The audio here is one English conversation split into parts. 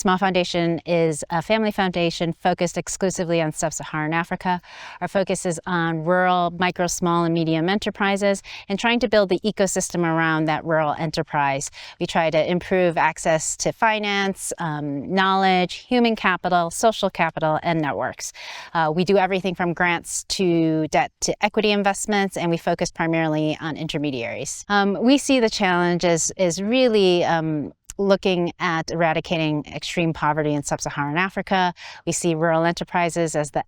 Small Foundation is a family foundation focused exclusively on sub-Saharan Africa. Our focus is on rural, micro, small, and medium enterprises and trying to build the ecosystem around that rural enterprise. We try to improve access to finance, knowledge, human capital, social capital, and networks. We do everything from grants to debt to equity investments, and we focus primarily on intermediaries. We see the challenge as really looking at eradicating extreme poverty in sub-Saharan Africa. We see rural enterprises as the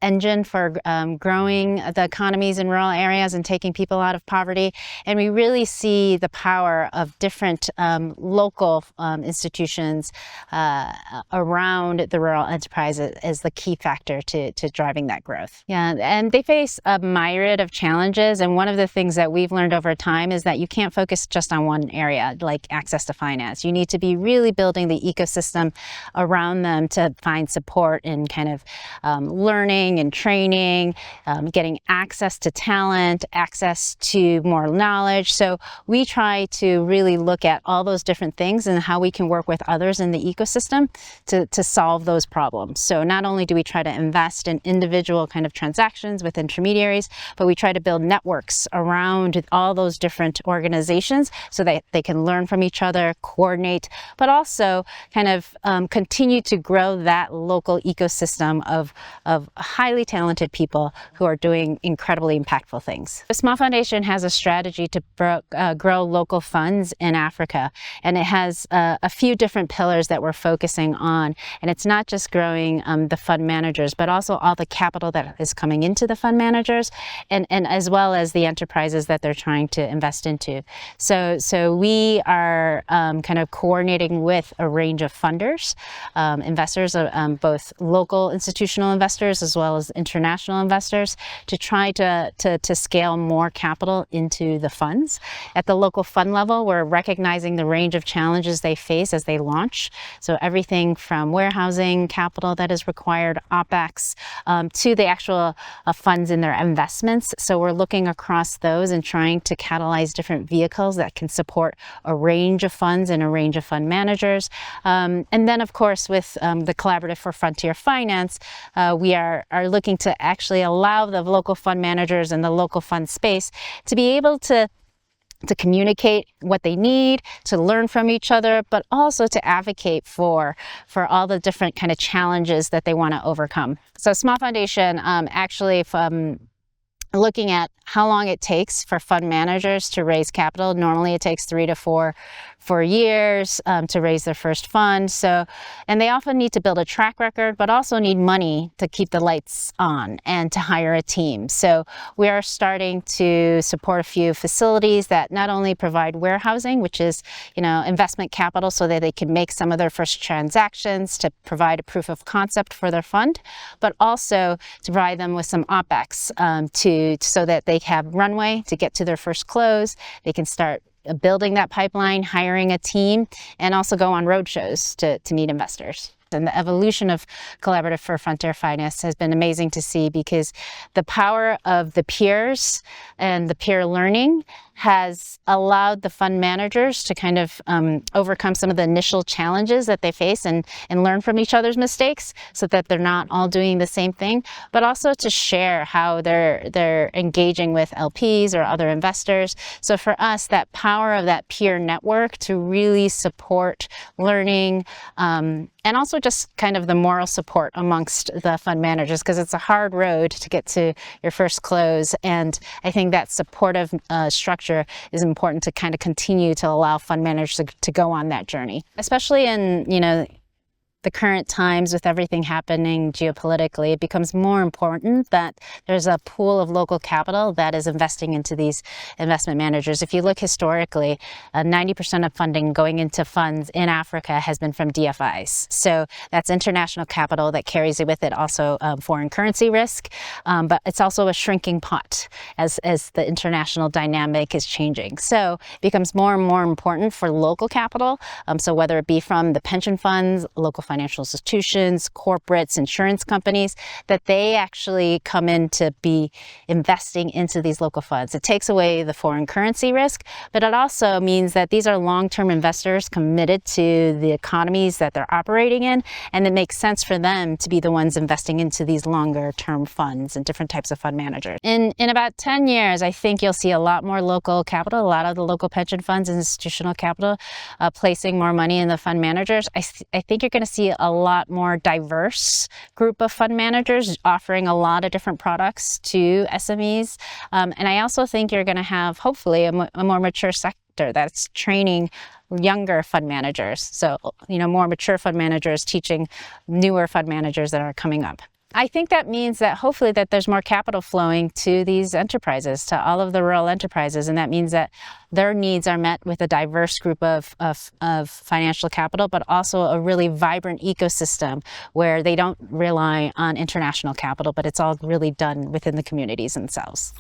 engine for growing the economies in rural areas and taking people out of poverty. And we really see the power of different local institutions around the rural enterprises as the key factor to driving that growth. Yeah, and they face a myriad of challenges. And one of the things that we've learned over time is that you can't focus just on one area, like access to finance. You need to be really building the ecosystem around them to find support in kind of learning and training, getting access to talent, access to more knowledge. So we try to really look at all those different things and how we can work with others in the ecosystem to solve those problems. So not only do we try to invest in individual kind of transactions with intermediaries, but we try to build networks around all those different organizations so that they can learn from each other, coordinate, but also kind of continue to grow that local ecosystem of highly talented people who are doing incredibly impactful things. The Small Foundation has a strategy to grow local funds in Africa, and it has a few different pillars that we're focusing on. And it's not just growing the fund managers, but also all the capital that is coming into the fund managers, and as well as the enterprises that they're trying to invest into. So we are kind of coordinating with a range of funders, investors, both local institutional investors as well as international investors, to try to scale more capital into the funds. At the local fund level, we're recognizing the range of challenges they face as they launch. So everything from warehousing capital that is required, OpEx, to the actual funds in their investments. So we're looking across those and trying to catalyze different vehicles that can support a range of funds and a range of fund managers. And then, of course, with the Collaborative for Frontier Finance, we are looking to actually allow the local fund managers and the local fund space to be able to communicate what they need, to learn from each other, but also to advocate for all the different kind of challenges that they want to overcome. So Small Foundation actually, from looking at how long it takes for fund managers to raise capital, normally it takes 3 to 4 years to raise their first fund. So, and they often need to build a track record, but also need money to keep the lights on and to hire a team. So we are starting to support a few facilities that not only provide warehousing, which is, investment capital so that they can make some of their first transactions to provide a proof of concept for their fund, but also to provide them with some OpEx so that they have runway to get to their first close. They can start building that pipeline, hiring a team, and also go on roadshows to meet investors. And the evolution of Collaborative for Frontier Finance has been amazing to see, because the power of the peers and the peer learning has allowed the fund managers to kind of overcome some of the initial challenges that they face and learn from each other's mistakes so that they're not all doing the same thing, but also to share how they're engaging with LPs or other investors. So for us, that power of that peer network to really support learning, and also just kind of the moral support amongst the fund managers, because it's a hard road to get to your first close. And I think that supportive structure is important to kind of continue to allow fund managers to go on that journey, especially in, the current times with everything happening geopolitically. It becomes more important that there's a pool of local capital that is investing into these investment managers. If you look historically, 90% of funding going into funds in Africa has been from DFIs. So that's international capital that carries with it also foreign currency risk, but it's also a shrinking pot as the international dynamic is changing. So it becomes more and more important for local capital. So whether it be from the pension funds, local fund financial institutions, corporates, insurance companies, that they actually come in to be investing into these local funds. It takes away the foreign currency risk, but it also means that these are long-term investors committed to the economies that they're operating in, and it makes sense for them to be the ones investing into these longer-term funds and different types of fund managers. In about 10 years, I think you'll see a lot more local capital, a lot of the local pension funds and institutional capital placing more money in the fund managers. I think you're going to see a lot more diverse group of fund managers offering a lot of different products to SMEs. And I also think you're going to have, hopefully, a more mature sector that's training younger fund managers. So, more mature fund managers teaching newer fund managers that are coming up. I think that means that hopefully that there's more capital flowing to these enterprises, to all of the rural enterprises, and that means that their needs are met with a diverse group of financial capital, but also a really vibrant ecosystem where they don't rely on international capital, but it's all really done within the communities themselves.